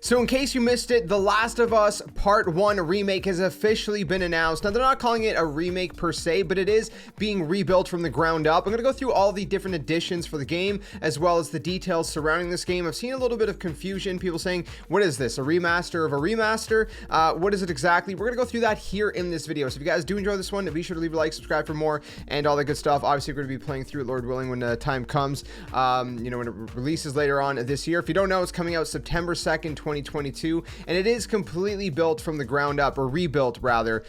So in case you missed it, The Last of Us Part 1 Remake has officially been announced. Now, they're not calling it a remake per se, but it is being rebuilt from the ground up. I'm going to go through all the different additions for the game, as well as the details surrounding this game. I've seen a little bit of confusion, people saying, what is this, a remaster of a remaster? What is it exactly? We're going to go through that here in this video. So if you guys do enjoy this one, be sure to leave a like, subscribe for more, and all that good stuff. Obviously, we're going to be playing through it, Lord willing, when the time comes, when it releases later on this year. If you don't know, it's coming out September 2nd, 2022, and it is completely built from the ground up, or rebuilt rather,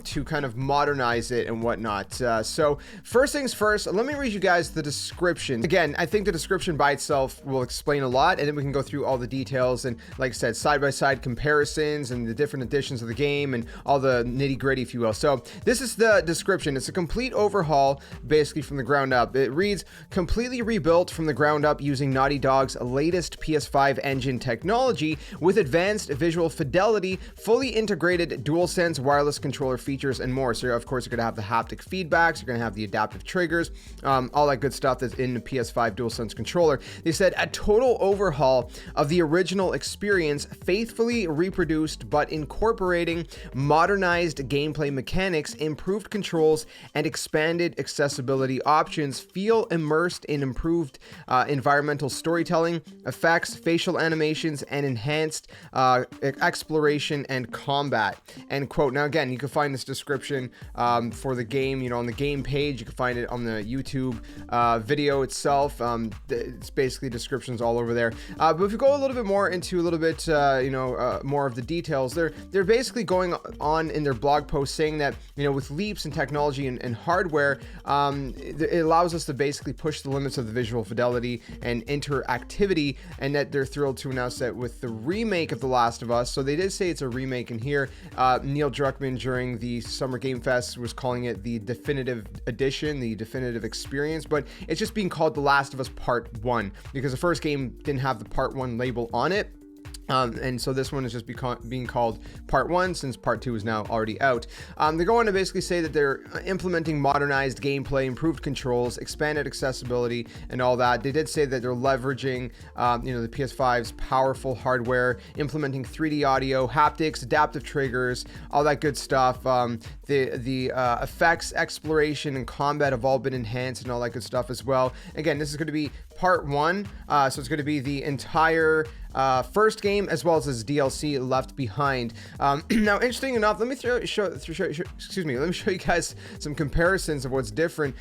to kind of modernize it and whatnot. So first things first, let me read you guys the description. Again, I think the description by itself will explain a lot, and then we can go through all the details and, like I said, side-by-side comparisons and the different editions of the game and all the nitty-gritty, if you will. So this is the description. It's a complete overhaul, basically from the ground up. It reads, completely rebuilt from the ground up using Naughty Dog's latest PS5 engine technology with advanced visual fidelity, fully integrated DualSense wireless controller features, and more. So of course you're going to have the haptic feedbacks, you're going to have the adaptive triggers, all that good stuff that's in the PS5 DualSense controller. They said a total overhaul of the original experience, faithfully reproduced but incorporating modernized gameplay mechanics, improved controls, and expanded accessibility options. Feel immersed in improved environmental storytelling, effects, facial animations, and enhanced exploration and combat. End quote. Now again, you can find this description for the game, on the game page. You can find it on the YouTube video itself. It's basically descriptions all over there. But if you go a little bit more into a little bit, more of the details, they're basically going on in their blog post saying that, with leaps in technology and hardware, it allows us to basically push the limits of the visual fidelity and interactivity, and that they're thrilled to announce that with the remake of The Last of Us. So they did say it's a remake in here. Neil Druckmann during the Summer Game Fest was calling it the definitive edition, the definitive experience, but it's just being called The Last of Us Part 1 because the first game didn't have the Part 1 label on it. And so this one is just being called Part 1 since Part 2 is now already out. They're going to basically say that they're implementing modernized gameplay, improved controls, expanded accessibility, and all that. They did say that they're leveraging, the PS5's powerful hardware, implementing 3D audio, haptics, adaptive triggers, all that good stuff. The effects, exploration, and combat have all been enhanced and all that good stuff as well. Again, this is going to be Part 1, so it's going to be the entire first game as well as this DLC left behind. Now, interesting enough, let me show you guys some comparisons of what's different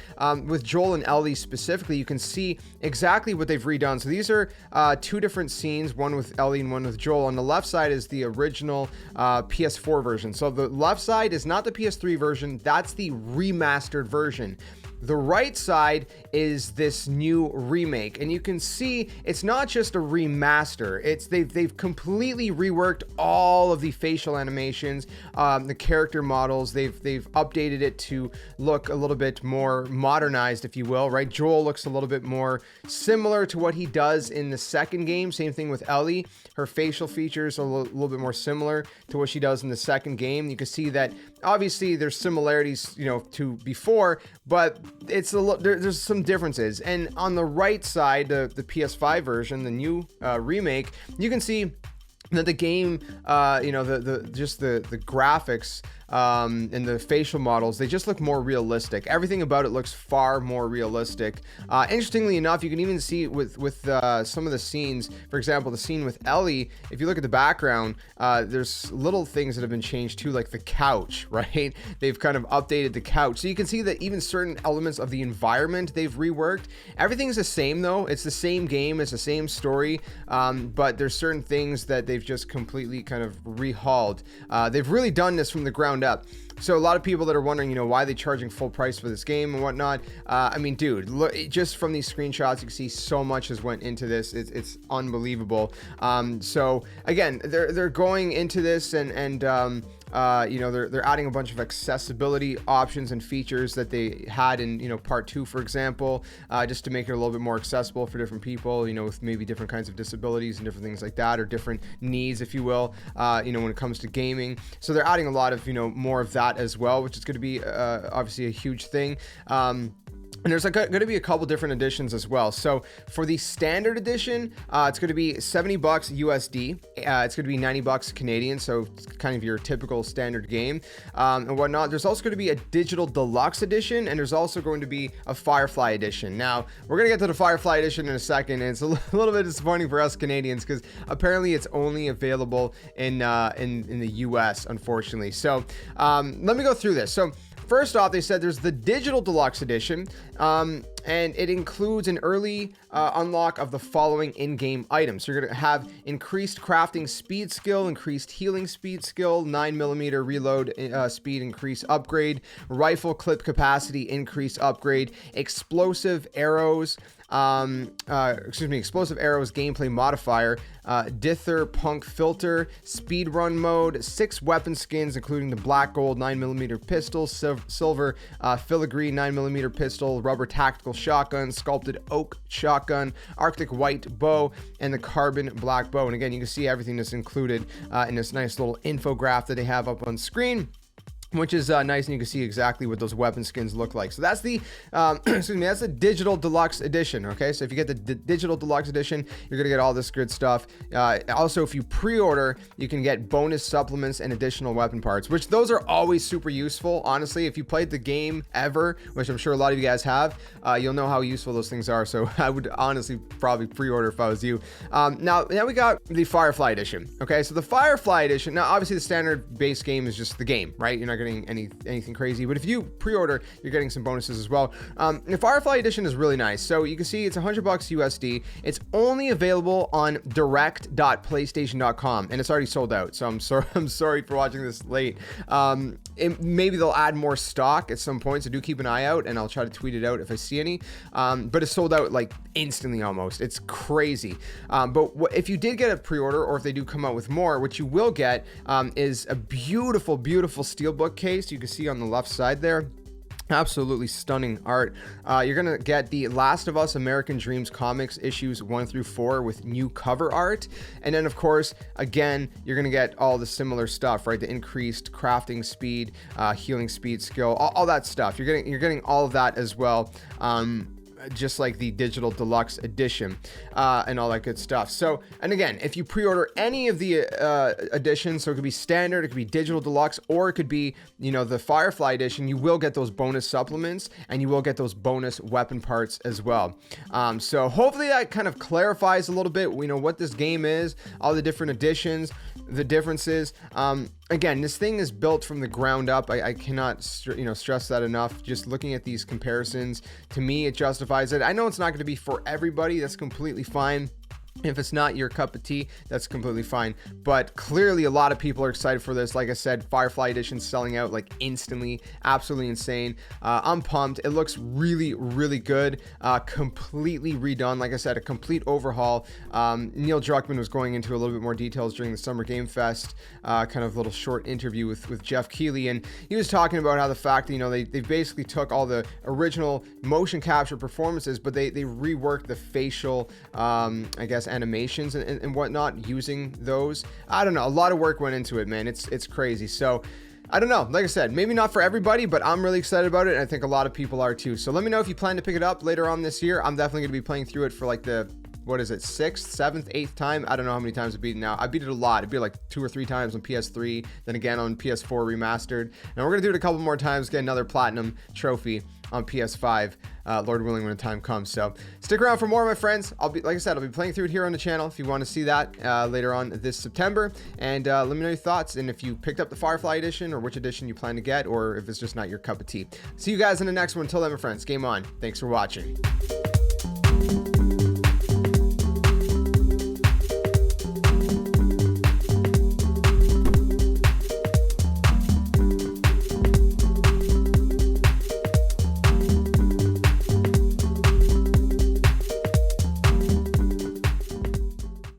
with Joel and Ellie specifically. You can see exactly what they've redone. So these are two different scenes, one with Ellie and one with Joel. On the left side is the original PS4 version. So the left side is not the PS3 version, that's the remastered version. The right side is this new remake, and you can see it's not just a remaster. They've completely reworked all of the facial animations, the character models. They've updated it to look a little bit more modernized, if you will, right? Joel looks a little bit more similar to what he does in the second game. Same thing with Ellie. Her facial features are a little bit more similar to what she does in the second game. You can see that obviously there's similarities, to before, but there's some differences. And on the right side, the PS5 version, the new remake, you can see that the game, the graphics and the facial models, they just look more realistic. Everything about it looks far more realistic. Interestingly enough, you can even see with some of the scenes, for example, the scene with Ellie, if you look at the background, there's little things that have been changed too, like the couch, right? They've kind of updated the couch. So you can see that even certain elements of the environment they've reworked. Everything's the same though. It's the same game, it's the same story, but there's certain things that they've just completely kind of rehauled. They've really done this from the ground up. So a lot of people that are wondering, why are they charging full price for this game and whatnot? I mean, dude, look, just from these screenshots, you can see so much has went into this. It's unbelievable. So again, they're going into this and they're adding a bunch of accessibility options and features that they had in, part 2, for example, just to make it a little bit more accessible for different people, with maybe different kinds of disabilities and different things like that, or different needs, if you will, when it comes to gaming. So they're adding a lot of, more of that as well, which is going to be obviously a huge thing. And there's going to be a couple different editions as well. So for the standard edition, it's going to be $70 USD. It's going to be $90 Canadian. So it's kind of your typical standard game and whatnot. There's also going to be a digital deluxe edition, and there's also going to be a Firefly edition. Now we're going to get to the Firefly edition in a second, and it's a little bit disappointing for us Canadians because apparently it's only available in the US, unfortunately. So let me go through this. So first off, they said there's the digital deluxe edition, and it includes an early unlock of the following in-game items. So you're going to have increased crafting speed skill, increased healing speed skill, 9mm reload speed increase upgrade, rifle clip capacity increase upgrade, explosive arrows, explosive arrows gameplay modifier, dither punk filter, speed run mode, 6 weapon skins including the black gold 9mm pistol, silver filigree 9mm pistol, rubber tactical shotgun, sculpted oak shotgun, arctic white bow, and the carbon black bow. And again, you can see everything that's included in this nice little infographic that they have up on screen, which is nice, and you can see exactly what those weapon skins look like. So that's the that's the digital deluxe edition. Okay, so if you get the digital deluxe edition, you're gonna get all this good stuff. Also, if you pre-order, you can get bonus supplements and additional weapon parts, which those are always super useful. Honestly, if you played the game ever, which I'm sure a lot of you guys have, you'll know how useful those things are. So I would honestly probably pre-order if I was you. Now we got the Firefly edition. Okay, so the Firefly edition. Now, obviously, the standard base game is just the game, right? You're not getting anything crazy, but if you pre-order, you're getting some bonuses as well. The Firefly edition is really nice. So you can see it's $100 USD. It's only available on direct.playstation.com, and it's already sold out. So I'm sorry for watching this late. Maybe they'll add more stock at some point, so do keep an eye out, and I'll try to tweet it out if I see any. But it's sold out like instantly almost. It's crazy. But if you did get a pre-order, or if they do come out with more, what you will get is a beautiful steelbook case. You can see on the left side there, absolutely stunning art. You're gonna get the Last of Us American Dreams comics issues 1 through 4 with new cover art, and then of course again you're gonna get all the similar stuff, right? The increased crafting speed, healing speed skill, all that stuff. You're getting all of that as well, just like the digital deluxe edition, and all that good stuff. So, and again, if you pre-order any of the editions, so it could be standard, it could be digital deluxe, or it could be, you know, the Firefly edition, you will get those bonus supplements, and you will get those bonus weapon parts as well. So hopefully that kind of clarifies a little bit, you know, what this game is, all the different editions, the differences. Again, this thing is built from the ground up. I cannot stress that enough. Just looking at these comparisons, to me, it justifies it. I know it's not going to be for everybody. That's completely fine. If it's not your cup of tea, that's completely fine. But clearly a lot of people are excited for this. Like I said, Firefly Edition selling out like instantly. Absolutely insane. I'm pumped. It looks really, really good. Completely redone. Like I said, a complete overhaul. Neil Druckmann was going into a little bit more details during the Summer Game Fest, kind of little short interview with Jeff Keighley. And he was talking about how the fact that, you know, they basically took all the original motion capture performances, but they reworked the facial, I guess, animations and whatnot using those. I don't know, a lot of work went into it, man. It's crazy. So I don't know, like I said, maybe not for everybody, but I'm really excited about it, and I think a lot of people are too. So let me know if you plan to pick it up later on this year. I'm definitely going to be playing through it for like the, what is it, 6th, 7th, 8th time? I don't know how many times I beat it now. I beat it a lot. It'd be like 2 or 3 times on PS3, then again on PS4 Remastered, and we're gonna do it a couple more times, get another platinum trophy on PS5, Lord willing, when the time comes. So stick around for more, my friends. Like I said, I'll be playing through it here on the channel if you want to see that later on this September. And let me know your thoughts, and if you picked up the Firefly edition, or which edition you plan to get, or if it's just not your cup of tea. See you guys in the next one. Until then, my friends, game on. Thanks for watching.